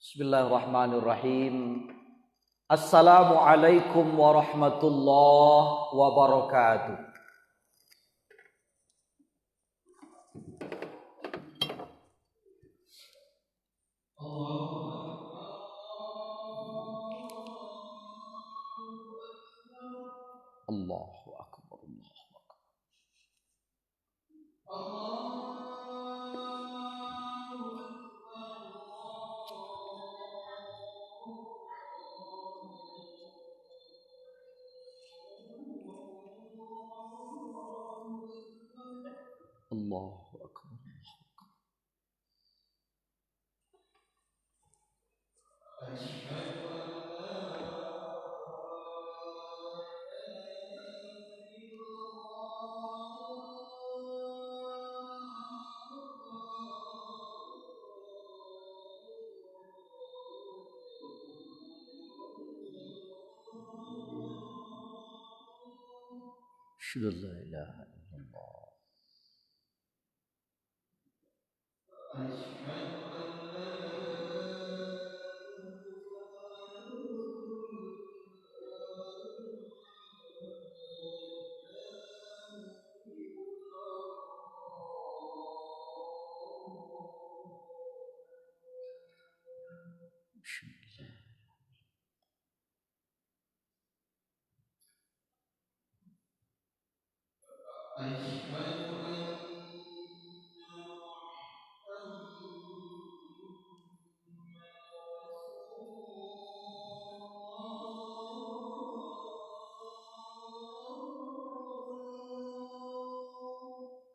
Bismillahirrahmanirrahim. Assalamualaikum warahmatullahi wabarakatuh. Allahu akbar. Allahu akbar. Asyhadu an la ilaha illallah.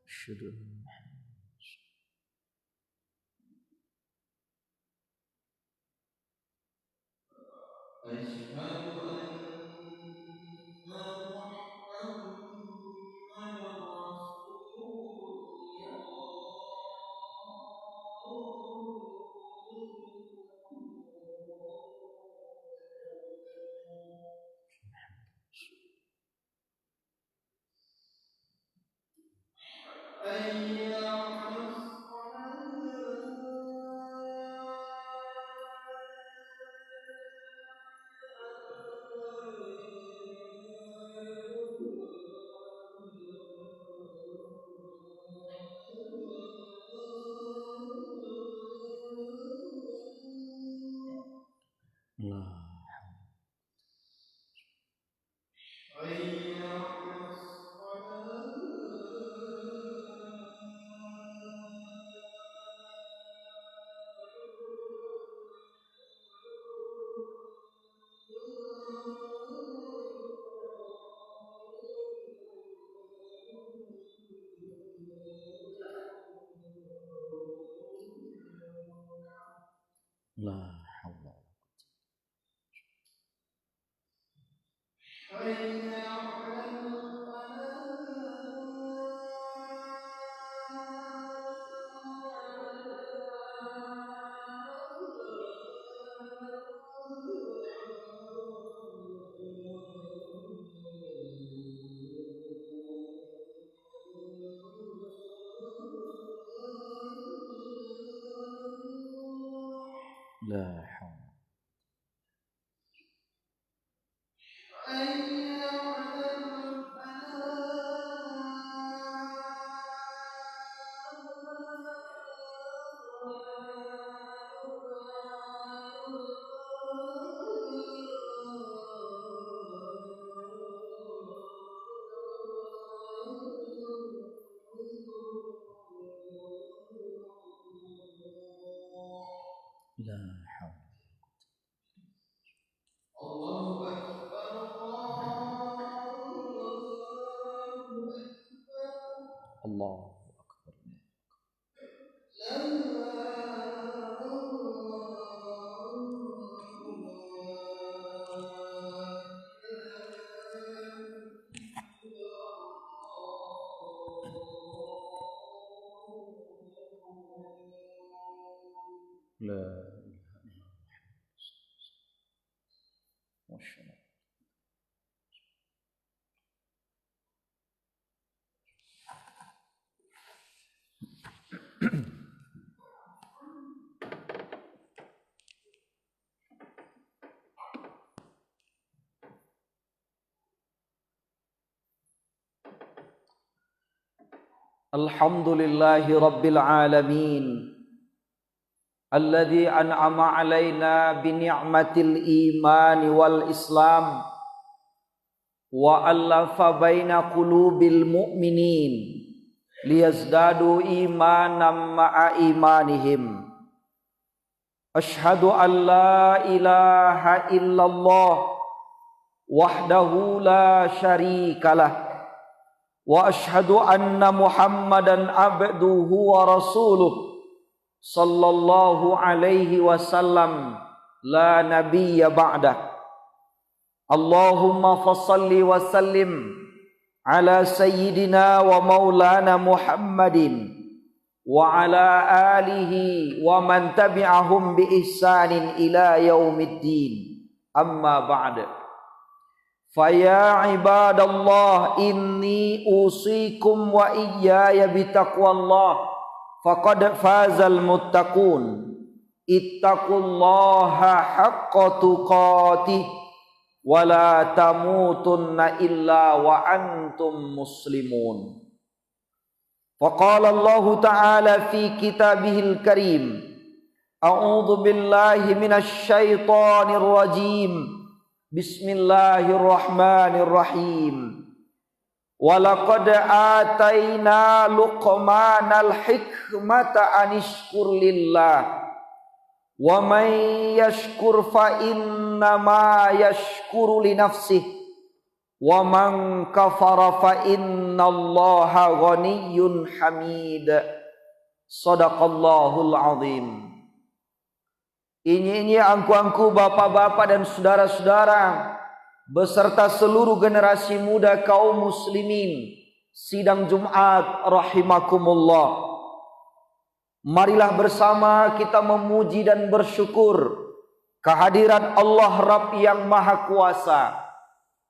Asyhadu an la haula. La haula. La haula. Allahu akbar. La ilaha illallah. Masyaallah. Alhamdulillahi Rabbil Alamin Alladhi an'ama alaina bini'matil imani wal islam wa allafa baina qulubil mu'minin liyazdadu imanan ma'a imanihim. Ashhadu an la ilaha illallah wahdahu la syarikalah wa ashhadu anna Muhammadan abduhu wa rasuluh sallallahu alaihi wasallam la nabiyya ba'dah. Allahumma fassalli wa sallim ala sayyidina wa maulana Muhammadin wa ala alihi wa man tabi'ahum bi ihsanin ila yaumiddin. Amma ba'd. Faya ibadallah inni usikum wa iyaya bitaqwallah faqad fazal muttaqun. Ittaqullaha haqqa tuqatih wa la tamutunna illa wa antum muslimun. Faqala Allah Ta'ala fi kitabihil karim, a'udzu billahi minasy syaithanir rajim. Bismillahirrahmanirrahim. Walaqad ataina Luqmanal hikmata anishkur lillah wa man yashkur fa innama yashkuru li nafsihi wa man kafara fa innallaha ghaniyyun hamid. Shadaqallahul azim. Ini angku-angku bapak-bapak dan saudara-saudara beserta seluruh generasi muda kaum muslimin sidang Jumat rahimakumullah. Marilah bersama kita memuji dan bersyukur kehadirat Allah Rabb yang Maha Kuasa,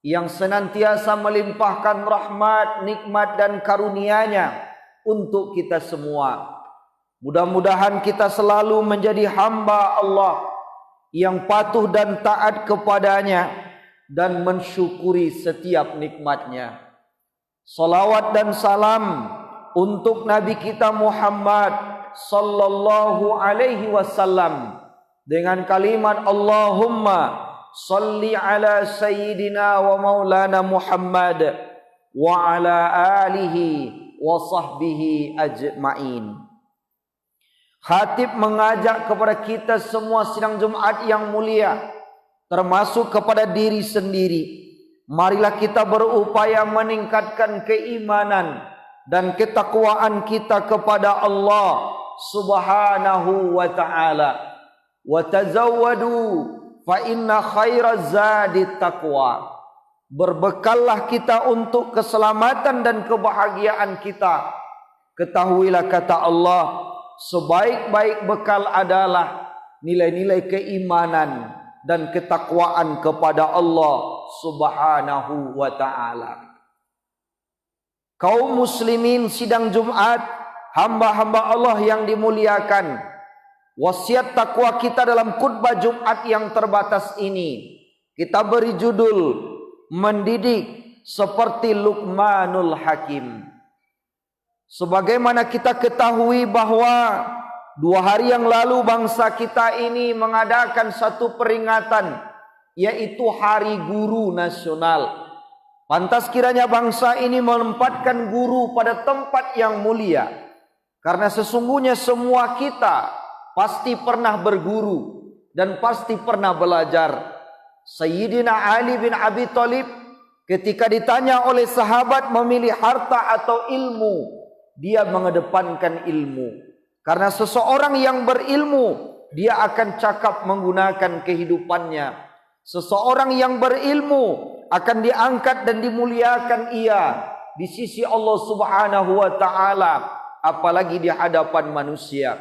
yang senantiasa melimpahkan rahmat, nikmat dan karunia-Nya untuk kita semua. Mudah-mudahan kita selalu menjadi hamba Allah yang patuh dan taat kepadanya dan mensyukuri setiap nikmatnya. Salawat dan salam untuk Nabi kita Muhammad sallallahu alaihi wasallam dengan kalimat Allahumma salli ala sayyidina wa maulana Muhammad wa ala alihi wa sahbihi ajma'in. Khatib mengajak kepada kita semua sidang Jumat yang mulia, termasuk kepada diri sendiri. Marilah kita berupaya meningkatkan keimanan dan ketakwaan kita kepada Allah Subhanahu wa ta'ala. Wa tazawwadu fa inna khairaz zadit taqwa. Berbekallah kita untuk keselamatan dan kebahagiaan kita. Ketahuilah kata Allah, sebaik-baik bekal adalah nilai-nilai keimanan dan ketakwaan kepada Allah Subhanahu wa ta'ala. Kaum muslimin sidang Jumat, hamba-hamba Allah yang dimuliakan, wasiat takwa kita dalam khutbah Jumat yang terbatas ini kita beri judul mendidik seperti Luqmanul Hakim. Sebagaimana kita ketahui bahwa 2 hari yang lalu bangsa kita ini mengadakan satu peringatan, yaitu Hari Guru Nasional. Pantas kiranya bangsa ini menempatkan guru pada tempat yang mulia, karena sesungguhnya semua kita pasti pernah berguru dan pasti pernah belajar. Sayyidina Ali bin Abi Thalib ketika ditanya oleh sahabat memilih harta atau ilmu, dia mengedepankan ilmu. Karena seseorang yang berilmu, dia akan cakap menggunakan kehidupannya. Seseorang yang berilmu akan diangkat dan dimuliakan ia di sisi Allah Subhanahu wa ta'ala, apalagi di hadapan manusia.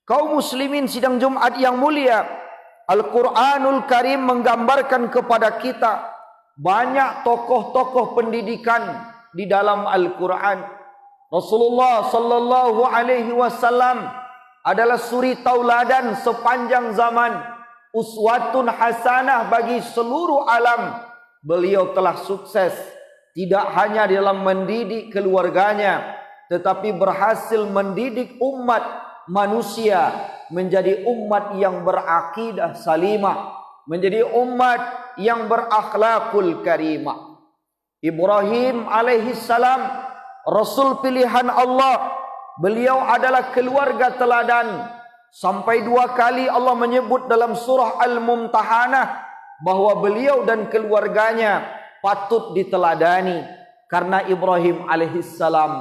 Kaum muslimin sidang Jumat yang mulia, Al-Quranul Karim menggambarkan kepada kita banyak tokoh-tokoh pendidikan di dalam Al-Quran. Rasulullah sallallahu alaihi wasallam adalah suri tauladan sepanjang zaman, uswatun hasanah bagi seluruh alam. Beliau telah sukses tidak hanya dalam mendidik keluarganya, tetapi berhasil mendidik umat manusia menjadi umat yang berakidah salimah, menjadi umat yang berakhlakul karimah. Ibrahim alaihi salam, Rasul pilihan Allah. Beliau adalah keluarga teladan. Sampai 2 kali Allah menyebut dalam surah Al-Mumtahanah bahwa beliau dan keluarganya patut diteladani, karena Ibrahim alaihissalam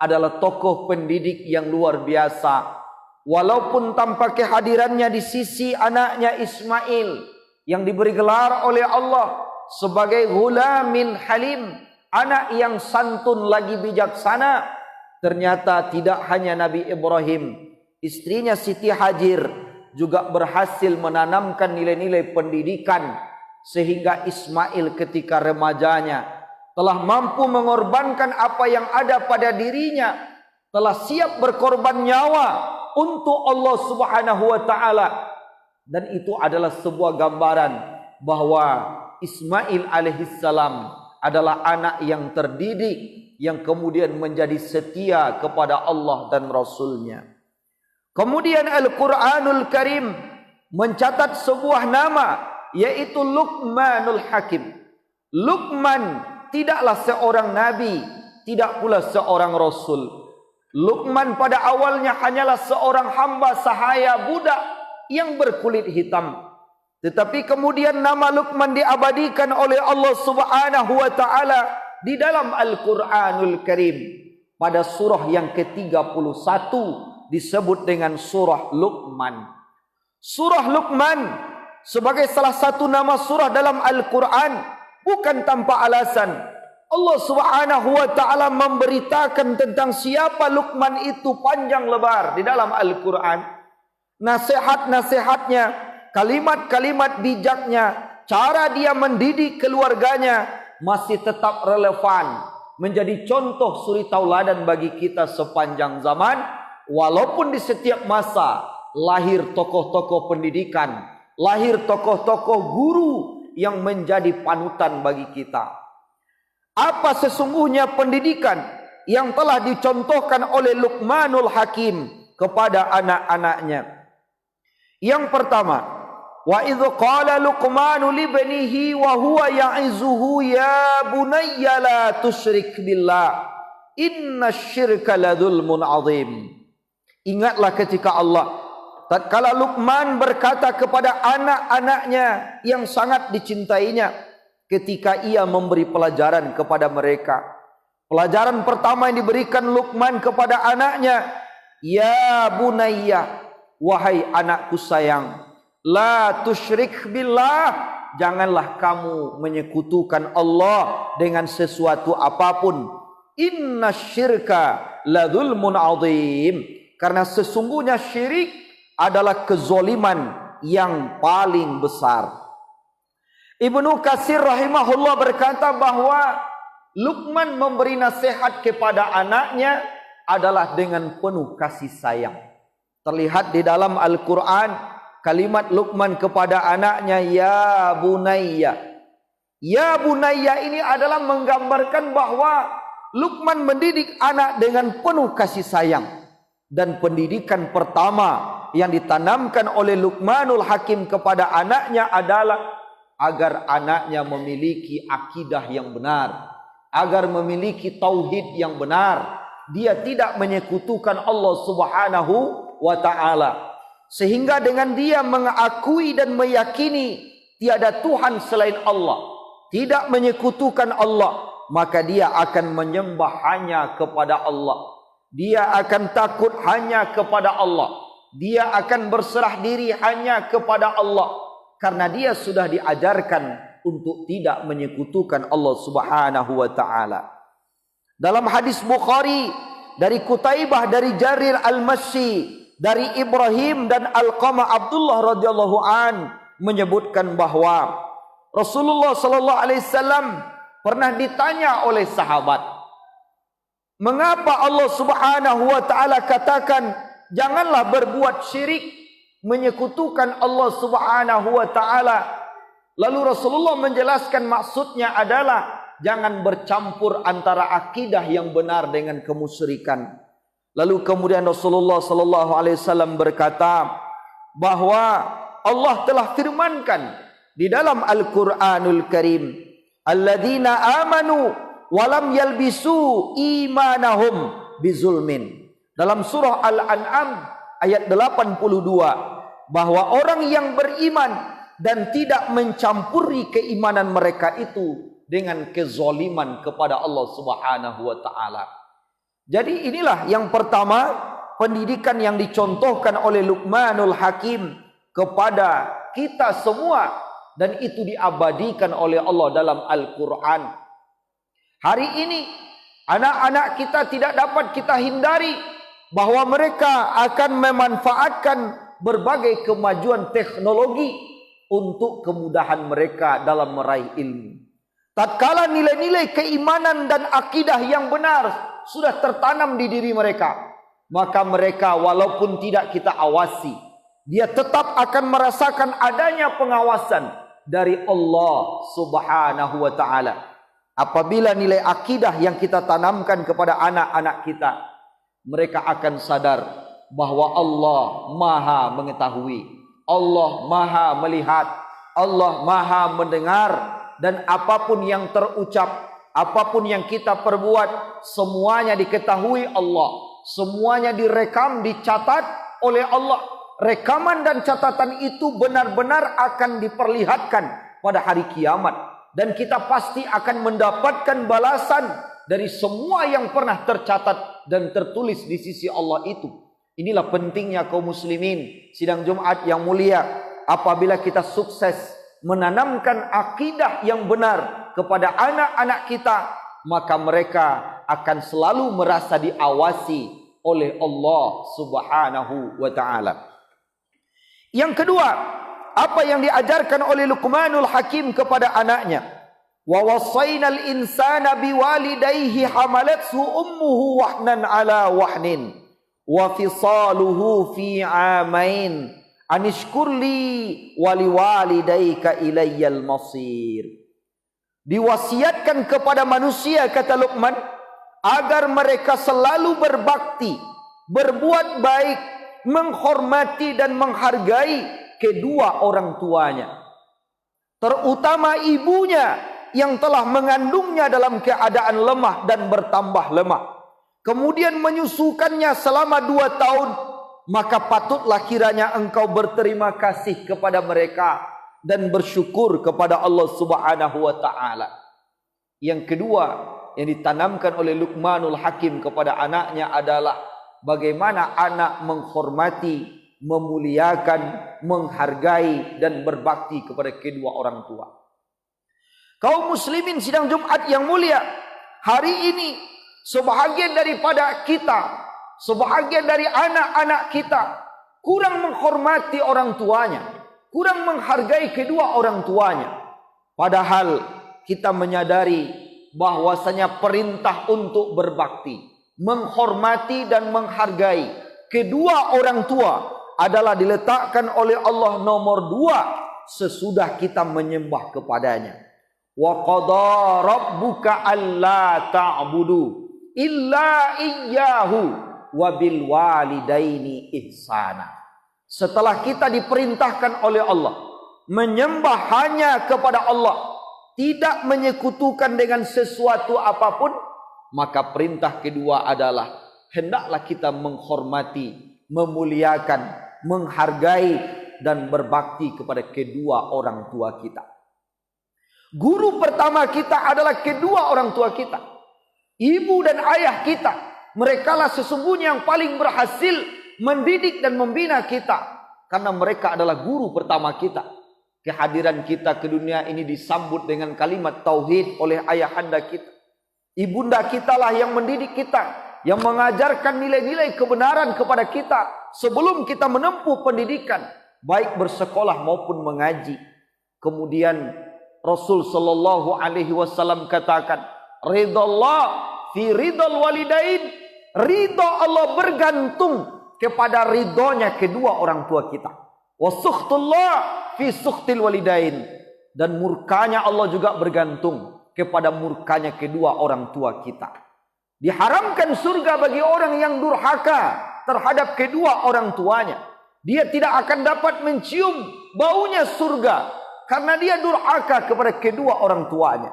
adalah tokoh pendidik yang luar biasa. Walaupun tanpa kehadirannya di sisi anaknya Ismail yang diberi gelar oleh Allah sebagai Ghulamin Halim, anak yang santun lagi bijaksana, ternyata tidak hanya Nabi Ibrahim, istrinya Siti Hajar juga berhasil menanamkan nilai-nilai pendidikan, sehingga Ismail ketika remajanya telah mampu mengorbankan apa yang ada pada dirinya, telah siap berkorban nyawa untuk Allah Subhanahu wa taala. Dan itu adalah sebuah gambaran bahwa Ismail alaihissalam adalah anak yang terdidik, yang kemudian menjadi setia kepada Allah dan Rasulnya. Kemudian Al-Quranul Karim mencatat sebuah nama, yaitu Luqmanul Hakim. Luqman tidaklah seorang nabi, tidak pula seorang rasul. Luqman pada awalnya hanyalah seorang hamba sahaya budak yang berkulit hitam. Tetapi kemudian nama Luqman diabadikan oleh Allah Subhanahu wa taala di dalam Al-Quranul Karim. Pada surah yang ke-31 disebut dengan surah Luqman. Surah Luqman sebagai salah satu nama surah dalam Al-Quran bukan tanpa alasan. Allah Subhanahu wa taala memberitakan tentang siapa Luqman itu panjang lebar di dalam Al-Quran. Nasihat-nasihatnya, kalimat-kalimat bijaknya, cara dia mendidik keluarganya masih tetap relevan, menjadi contoh suri tauladan bagi kita sepanjang zaman. Walaupun di setiap masa lahir tokoh-tokoh pendidikan, lahir tokoh-tokoh guru yang menjadi panutan bagi kita. Apa sesungguhnya pendidikan yang telah dicontohkan oleh Luqmanul Hakim kepada anak-anaknya? Yang pertama, wa idh qala Luqmanu libnihi wa huwa ya'izuhu ya bunayya la tusyrik billah innasyirka ladzulmun adzim. Ingatlah ketika Allah tatkala Luqman berkata kepada anak-anaknya yang sangat dicintainya, ketika ia memberi pelajaran kepada mereka. Pelajaran pertama yang diberikan Luqman kepada anaknya, ya bunayya, wahai anakku sayang, la tusyrik billah, janganlah kamu menyekutukan Allah dengan sesuatu apapun. Innasyirka ladzulmun adzim, karena sesungguhnya syirik adalah kezoliman yang paling besar. Ibnu Katsir rahimahullah berkata bahwa Luqman memberi nasihat kepada anaknya adalah dengan penuh kasih sayang. Terlihat di dalam Al-Quran kalimat Luqman kepada anaknya, ya bunayya. Ya bunayya ini adalah menggambarkan bahwa Luqman mendidik anak dengan penuh kasih sayang. Dan pendidikan pertama yang ditanamkan oleh Luqmanul Hakim kepada anaknya adalah agar anaknya memiliki akidah yang benar, agar memiliki tauhid yang benar. Dia tidak menyekutukan Allah Subhanahu wa ta'ala, sehingga dengan dia mengakui dan meyakini tiada Tuhan selain Allah, tidak menyekutukan Allah, maka dia akan menyembah hanya kepada Allah. Dia akan takut hanya kepada Allah. Dia akan berserah diri hanya kepada Allah, karena dia sudah diajarkan untuk tidak menyekutukan Allah Subhanahu wa ta'ala. Dalam hadis Bukhari dari Qutaibah dari Jarir al-Masyi dari Ibrahim dan Alqamah Abdullah radhiyallahu an menyebutkan bahwa Rasulullah sallallahu alaihi wasallam pernah ditanya oleh sahabat, mengapa Allah Subhanahu wa taala katakan janganlah berbuat syirik, menyekutukan Allah Subhanahu wa taala? Lalu Rasulullah menjelaskan maksudnya adalah jangan bercampur antara akidah yang benar dengan kemusyrikan. Lalu kemudian Rasulullah sallallahu alaihi wasallam berkata bahwa Allah telah firmankan di dalam Al-Qur'anul Karim, alladzina amanu walam yalbisu imanahum bizulmin. Dalam surah Al-An'am ayat 82, bahwa orang yang beriman dan tidak mencampuri keimanan mereka itu dengan kezaliman kepada Allah Subhanahu wa taala. Jadi inilah yang pertama, pendidikan yang dicontohkan oleh Luqmanul Hakim kepada kita semua, dan itu diabadikan oleh Allah dalam Al-Quran. Hari ini anak-anak kita tidak dapat kita hindari bahwa mereka akan memanfaatkan berbagai kemajuan teknologi untuk kemudahan mereka dalam meraih ilmu. Tatkala nilai-nilai keimanan dan akidah yang benar sudah tertanam di diri mereka, maka mereka walaupun tidak kita awasi, dia tetap akan merasakan adanya pengawasan dari Allah Subhanahu wa taala. Apabila nilai akidah yang kita tanamkan kepada anak-anak kita, mereka akan sadar bahwa Allah Maha mengetahui, Allah Maha melihat, Allah Maha mendengar, dan apapun yang terucap, apapun yang kita perbuat, semuanya diketahui Allah, semuanya direkam, dicatat oleh Allah. Rekaman dan catatan itu benar-benar akan diperlihatkan pada hari kiamat, dan kita pasti akan mendapatkan balasan dari semua yang pernah tercatat dan tertulis di sisi Allah itu. Inilah pentingnya kaum muslimin sidang Jumat yang mulia. Apabila kita sukses menanamkan akidah yang benar kepada anak-anak kita, maka mereka akan selalu merasa diawasi oleh Allah Subhanahu wa taala. Yang kedua, apa yang diajarkan oleh Luqmanul Hakim kepada anaknya? Wa wassaynal insana biwalidayhi hamalathu ummuhu wahnan ala wahnin wa fisaluhu fi amain anishkurli waliwalidayka ilayyal masir. Diwasiatkan kepada manusia, kata Luqman, agar mereka selalu berbakti, berbuat baik, menghormati dan menghargai kedua orang tuanya, terutama ibunya yang telah mengandungnya dalam keadaan lemah dan bertambah lemah, kemudian menyusukannya selama 2 tahun, maka patutlah kiranya engkau berterima kasih kepada mereka dan bersyukur kepada Allah Subhanahu wa taala. Yang kedua yang ditanamkan oleh Luqmanul Hakim kepada anaknya adalah bagaimana anak menghormati, memuliakan, menghargai dan berbakti kepada kedua orang tua. Kaum muslimin sidang Jumat yang mulia, hari ini sebahagian daripada kita, sebahagian dari anak-anak kita kurang menghormati orang tuanya, kurang menghargai kedua orang tuanya. Padahal kita menyadari bahwasanya perintah untuk berbakti, menghormati dan menghargai kedua orang tua adalah diletakkan oleh Allah nomor 2 sesudah kita menyembah kepadanya. Wa qada rabbuka alla ta'budu illa iyyahu wa bil walidaini ihsana. Setelah kita diperintahkan oleh Allah menyembah hanya kepada Allah, tidak menyekutukan dengan sesuatu apapun, maka perintah kedua adalah hendaklah kita menghormati, memuliakan, menghargai dan berbakti kepada kedua orang tua kita. Guru pertama kita adalah kedua orang tua kita, ibu dan ayah kita. Merekalah sesungguhnya yang paling berhasil mendidik dan membina kita, karena mereka adalah guru pertama kita. Kehadiran kita ke dunia ini disambut dengan kalimat tauhid oleh ayahanda kita. Ibunda kita lah yang mendidik kita, yang mengajarkan nilai-nilai kebenaran kepada kita sebelum kita menempuh pendidikan, baik bersekolah maupun mengaji. Kemudian Rasul sallallahu alaihi wasallam katakan, ridallah fi ridal walidain, ridha Allah bergantung kepada ridhonya kedua orang tua kita. Wa sukhtullah fi sukhtil walidain, dan murkanya Allah juga bergantung kepada murkanya kedua orang tua kita. Diharamkan surga bagi orang yang durhaka terhadap kedua orang tuanya. Dia tidak akan dapat mencium baunya surga karena dia durhaka kepada kedua orang tuanya.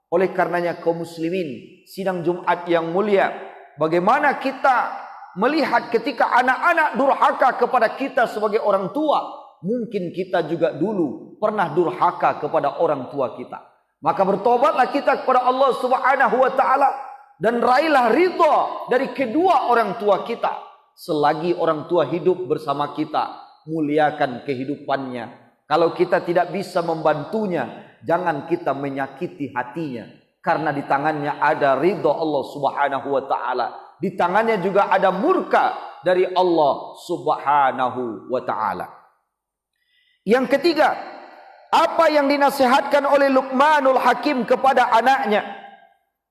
Oleh karenanya kaum muslimin, sidang Jumat yang mulia, bagaimana kita melihat ketika anak-anak durhaka kepada kita sebagai orang tua. Mungkin kita juga dulu pernah durhaka kepada orang tua kita. Maka bertobatlah kita kepada Allah Subhanahu wa taala dan raihlah ridha dari kedua orang tua kita. Selagi orang tua hidup bersama kita, muliakan kehidupannya. Kalau kita tidak bisa membantunya, jangan kita menyakiti hatinya, karena di tangannya ada ridha Allah Subhanahu wa taala. Di tangannya juga ada murka dari Allah Subhanahu wa taala. Yang ketiga, apa yang dinasihatkan oleh Luqmanul Hakim kepada anaknya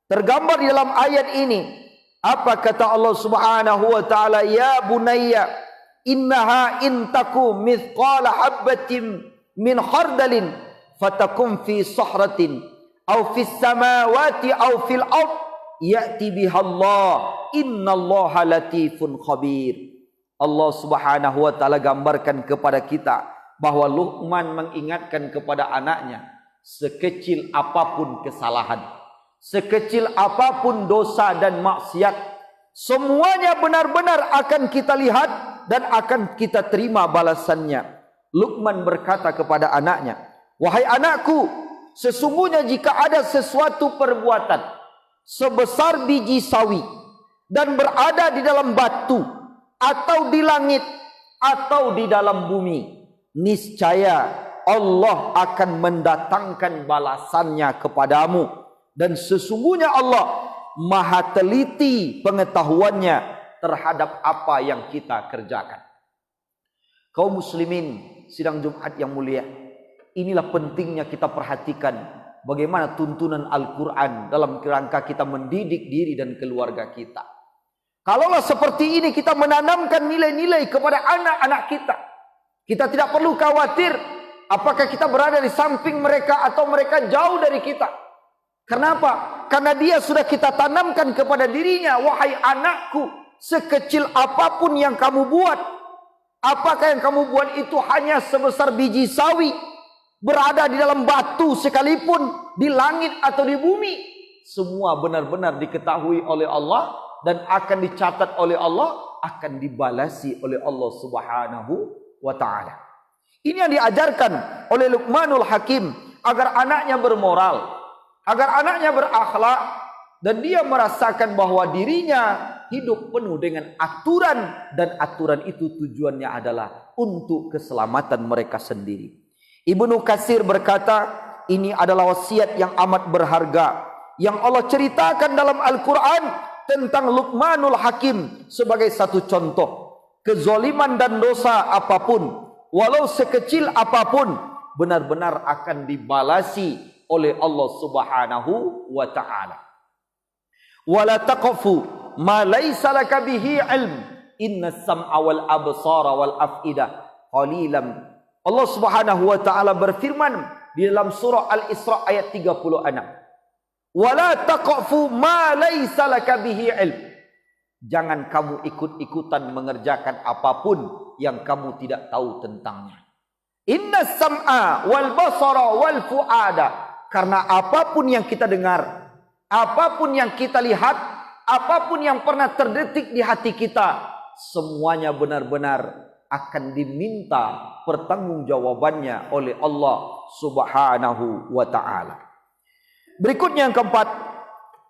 tergambar di dalam ayat ini. Apa kata Allah Subhanahu wa taala? Ya bunayya innaha in taku mithqala habatin min khardalin fatakum fi sahratin aw fis samawati aw fil ard ya'ti biha Allah innallaha latifun khabir. Allah Subhanahu wa taala gambarkan kepada kita bahwa Luqman mengingatkan kepada anaknya, sekecil apapun kesalahan, sekecil apapun dosa dan maksiat, semuanya benar-benar akan kita lihat dan akan kita terima balasannya. Luqman berkata kepada anaknya, wahai anakku, sesungguhnya jika ada sesuatu perbuatan sebesar biji sawi dan berada di dalam batu atau di langit atau di dalam bumi, niscaya Allah akan mendatangkan balasannya kepadamu, dan sesungguhnya Allah maha teliti pengetahuannya terhadap apa yang kita kerjakan. Kaum muslimin sidang Jumat yang mulia, inilah pentingnya kita perhatikan bagaimana tuntunan Al-Quran dalam kerangka kita mendidik diri dan keluarga kita. Kalaulah seperti ini kita menanamkan nilai-nilai kepada anak-anak kita, kita tidak perlu khawatir apakah kita berada di samping mereka atau mereka jauh dari kita. Kenapa? Karena dia sudah kita tanamkan kepada dirinya, wahai anakku, sekecil apapun yang kamu buat, apakah yang kamu buat itu hanya sebesar biji sawi, berada di dalam batu sekalipun, di langit atau di bumi, semua benar-benar diketahui oleh Allah dan akan dicatat oleh Allah, akan dibalasi oleh Allah Subhanahu wa ta'ala. Ini yang diajarkan oleh Luqmanul Hakim agar anaknya bermoral, agar anaknya berakhlak, dan dia merasakan bahwa dirinya hidup penuh dengan aturan, dan aturan itu tujuannya adalah untuk keselamatan mereka sendiri. Ibnu Katsir berkata, ini adalah wasiat yang amat berharga yang Allah ceritakan dalam Al-Quran tentang Luqmanul Hakim sebagai satu contoh. Kezaliman dan dosa apapun, walau sekecil apapun, benar-benar akan dibalasi oleh Allah Subhanahu wa ta'ala. Wala taqfu ma laysa laka bihi ilm innas sam'a wal absara wal af'idah qalilan. Allah Subhanahu wa ta'ala berfirman di dalam surah Al-Isra ayat 36. Wala taqfu ma laysa laka bihi ilm. Jangan kamu ikut-ikutan mengerjakan apapun yang kamu tidak tahu tentangnya. Innas sam'a wal basara wal fu'ada. Karena apapun yang kita dengar, apapun yang kita lihat, apapun yang pernah terdetik di hati kita, semuanya benar-benar akan diminta pertanggungjawabannya oleh Allah Subhanahu wa ta'ala. Berikutnya yang keempat,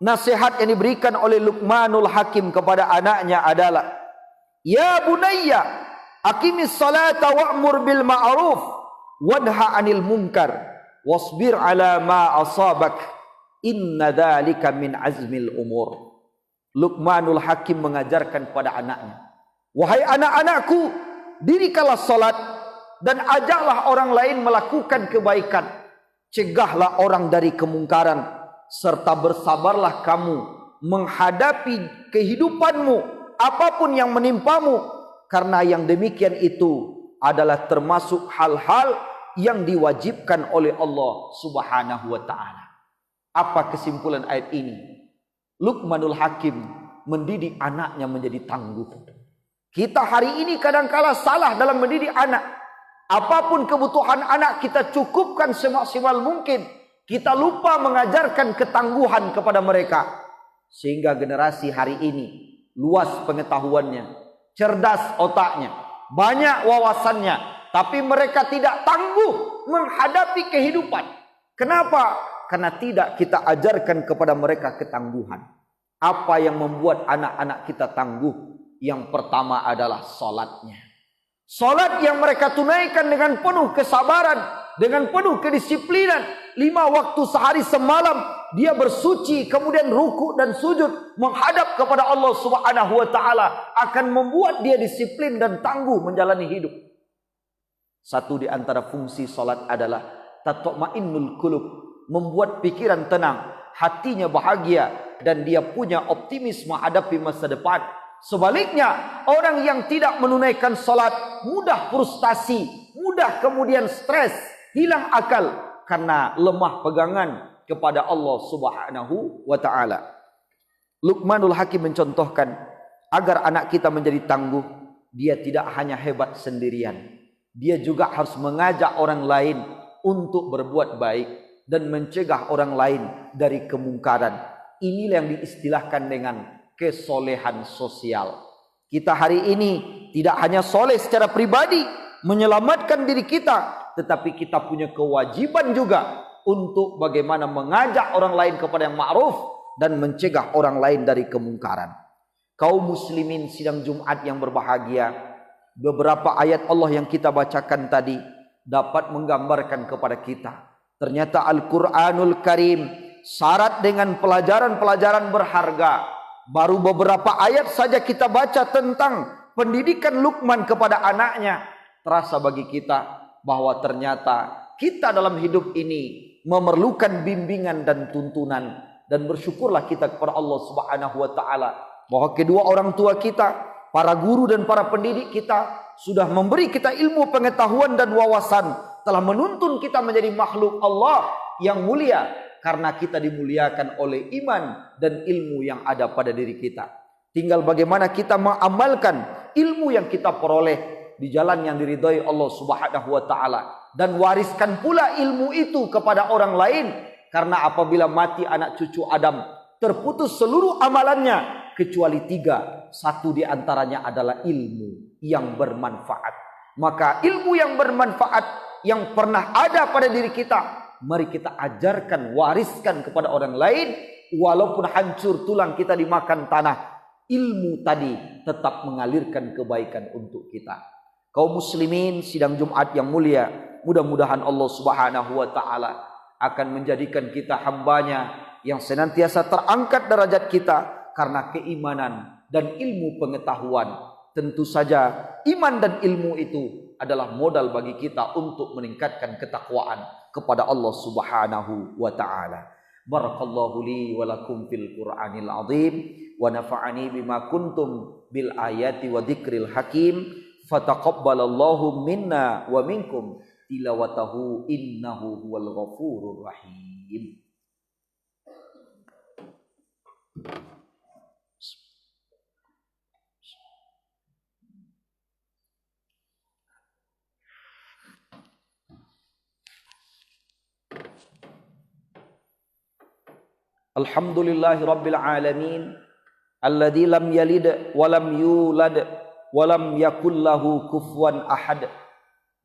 nasihat yang diberikan oleh Luqmanul Hakim kepada anaknya adalah, ya bunayya aqimis salata wa'mur bil ma'ruf wanha 'anil munkar wasbir 'ala ma asabak inna dzalika min azmil umur. Luqmanul Hakim mengajarkan kepada anaknya, wahai anak-anakku, dirikanlah salat dan ajaklah orang lain melakukan kebaikan, cegahlah orang dari kemungkaran, serta bersabarlah kamu menghadapi kehidupanmu apapun yang menimpamu, karena yang demikian itu adalah termasuk hal-hal yang diwajibkan oleh Allah Subhanahu wa ta'ala. Apa kesimpulan ayat ini? Luqmanul Hakim mendidik anaknya menjadi tangguh. Kita hari ini kadangkala salah dalam mendidik anak. Apapun kebutuhan anak kita cukupkan semaksimal mungkin. Kita lupa mengajarkan ketangguhan kepada mereka. Sehingga generasi hari ini luas pengetahuannya, cerdas otaknya, banyak wawasannya, tapi mereka tidak tangguh menghadapi kehidupan. Kenapa? Karena tidak kita ajarkan kepada mereka ketangguhan. Apa yang membuat anak-anak kita tangguh? Yang pertama adalah salatnya. Salat yang mereka tunaikan dengan penuh kesabaran, dengan penuh kedisiplinan. 5 waktu sehari semalam dia bersuci, kemudian ruku dan sujud menghadap kepada Allah Subhanahu wa taala, akan membuat dia disiplin dan tangguh menjalani hidup. Satu di antara fungsi salat adalah tatma'innul qulub, membuat pikiran tenang, hatinya bahagia, dan dia punya optimisme hadapi masa depan. Sebaliknya, orang yang tidak menunaikan salat mudah frustasi, mudah kemudian stres, hilang akal karena lemah pegangan kepada Allah Subhanahu wa taala. Luqmanul Hakim mencontohkan agar anak kita menjadi tangguh, dia tidak hanya hebat sendirian. Dia juga harus mengajak orang lain untuk berbuat baik dan mencegah orang lain dari kemungkaran. Inilah yang diistilahkan dengan kesolehan sosial. Kita hari ini tidak hanya soleh secara pribadi, menyelamatkan diri kita, tetapi kita punya kewajiban juga untuk bagaimana mengajak orang lain kepada yang ma'ruf dan mencegah orang lain dari kemungkaran. Kaum muslimin sidang Jumat yang berbahagia, beberapa ayat Allah yang kita bacakan tadi dapat menggambarkan kepada kita, ternyata Al-Quranul Karim syarat dengan pelajaran-pelajaran berharga. Baru beberapa ayat saja kita baca tentang pendidikan Luqman kepada anaknya, terasa bagi kita bahwa ternyata kita dalam hidup ini memerlukan bimbingan dan tuntunan. Dan bersyukurlah kita kepada Allah Subhanahu wa taala bahwa kedua orang tua kita, para guru dan para pendidik kita sudah memberi kita ilmu, pengetahuan dan wawasan, telah menuntun kita menjadi makhluk Allah yang mulia karena kita dimuliakan oleh iman dan ilmu yang ada pada diri kita. Tinggal bagaimana kita mengamalkan ilmu yang kita peroleh di jalan yang diridhai Allah Subhanahu wa taala, dan wariskan pula ilmu itu kepada orang lain. Karena apabila mati anak cucu Adam, terputus seluruh amalannya kecuali 3. Satu di antaranya adalah ilmu yang bermanfaat. Maka ilmu yang bermanfaat yang pernah ada pada diri kita, mari kita ajarkan, wariskan kepada orang lain. Walaupun hancur tulang kita dimakan tanah, ilmu tadi tetap mengalirkan kebaikan untuk kita. Kaum muslimin sidang Jumat yang mulia, mudah-mudahan Allah Subhanahu wa taala akan menjadikan kita hambanya yang senantiasa terangkat derajat kita karena keimanan dan ilmu pengetahuan. Tentu saja iman dan ilmu itu adalah modal bagi kita untuk meningkatkan ketakwaan kepada Allah Subhanahu wa taala. Barakallahu li wa lakum fil Qur'anil azim wa nafa'ani bima kuntum bil ayati wa dzikril hakim. Fataqabbalallahu minna wa minkum tilawatahu innahu huwal ghafurur rahim. Alhamdulillahi rabbil alamin alladzi lam yalid wa lam yulad wa lam yakul lahu kufuwan ahad.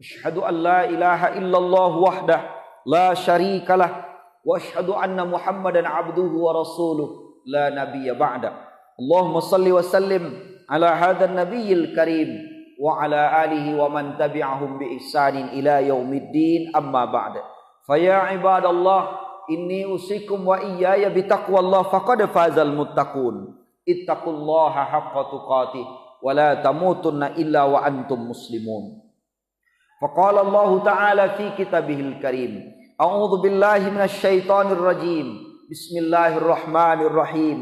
Asyhadu an la ilaha illallah wahdah la syarikalah wa asyhadu anna Muhammadan abduhu wa rasuluh la nabiyya ba'da. Allahumma salli wa sallim ala hadzal nabiyil karim wa ala alihi wa man tabi'ahum bi ihsanin ila yaumiddin, amma ba'da. Fa ya ibadallah, inni usikum wa iyaya bi taqwallah faqad fazal muttaqun. Ittaqullaha haqqa tuqatih wa la tamutunna illa wa antum muslimun. Faqala Allah Ta'ala fi kitabihil karim, a'udzu billahi minasy syaithanir rajim. Bismillahirrahmanirrahim.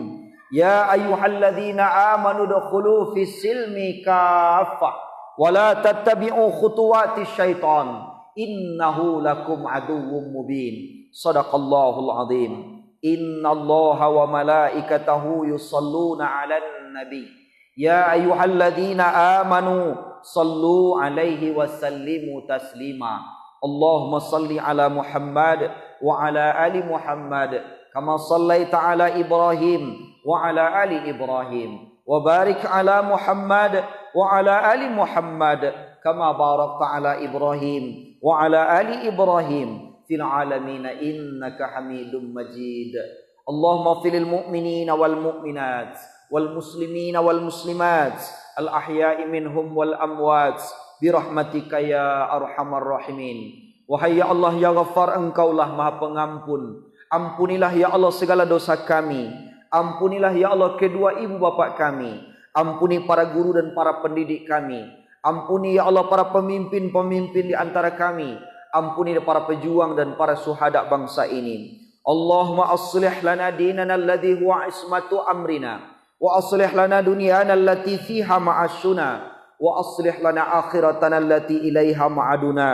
Ya ayyuhalladzina amanu dukhulu fis silmi kaffah wa la tattabi'u khutuwatis syaitan innahu lakum aduwwum mubin. Shadaqallahul azim. Innallaha wa malaikatahu yusalluna 'alan nabi. Ya ayyuhalladzina amanu sallu 'alaihi wa sallimu taslima. Allahumma salli 'ala Muhammad wa 'ala ali Muhammad kama sallaita 'ala Ibrahim wa 'ala ali Ibrahim. Wa barik 'ala Muhammad wa 'ala ali Muhammad kama barakta 'ala Ibrahim wa 'ala ali Ibrahim fil alamin innaka Hamidum Majid. Allahumma fil mu'minina wal mu'minat wal muslimina wal muslimat al ahya'i minhum wal amwat bi rahmatika ya arhamar rahimin. Wahai ya Allah ya Ghaffar, Engkaulah Maha Pengampun. Ampunilah ya Allah segala dosa kami. Ampunilah ya Allah kedua ibu bapa kami. Ampuni para guru dan para pendidik kami. Ampuni ya Allah para pemimpin-pemimpin di antara kami. Ampuni para pejuang dan para syuhada bangsa ini. Allahumma aslih lana dinana alladhi huwa ismatu amrina, wa aslih lana dunyana allati fiha ma'asyuna, wa aslih lana akhiratana allati ilaiha ma'aduna,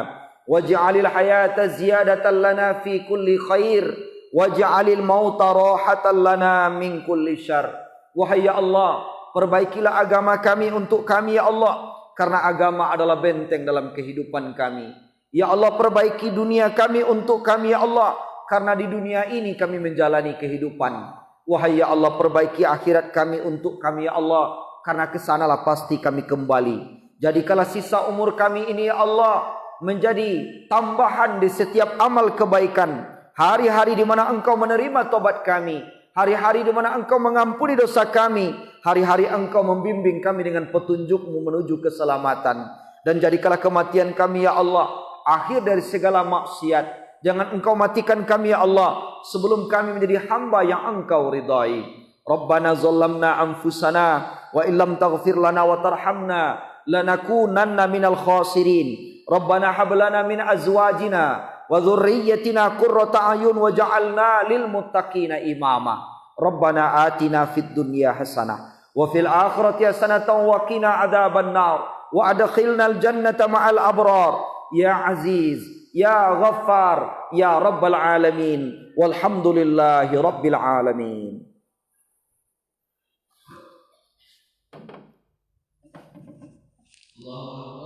waj'alil hayata ziyadatan lana fi kulli khair, waj'alil mauta rahatan lana min kulli syarr. Wahai ya Allah, perbaikilah agama kami untuk kami ya Allah, karena agama adalah benteng dalam kehidupan kami. Ya Allah, perbaiki dunia kami untuk kami ya Allah, karena di dunia ini kami menjalani kehidupan. Wahai ya Allah, perbaiki akhirat kami untuk kami ya Allah, karena kesanalah pasti kami kembali. Jadikanlah sisa umur kami ini ya Allah menjadi tambahan di setiap amal kebaikan. Hari-hari di mana Engkau menerima tobat kami, hari-hari di mana Engkau mengampuni dosa kami, hari-hari Engkau membimbing kami dengan petunjuk-Mu menuju keselamatan. Dan jadikanlah kematian kami ya Allah akhir dari segala maksiat. Jangan Engkau matikan kami ya Allah sebelum kami menjadi hamba yang Engkau ridai. Rabbana zallamna anfusana wa illam taghfir lana wa tarhamna lanakunanna minal khasirin. Rabbana hab lana min azwajina wa dhurriyyatina qurrata a'yun waj'alna lil muttaqina imama. Rabbana atina fid dunya hasanah wa fil akhirati hasanatan wa qina adzabannar wa adkhilnal jannata ma'al abrar. Ya Aziz, Ya Ghaffar, Ya Rabbal Alamin, walhamdulillahi Rabbil Alamin. Allah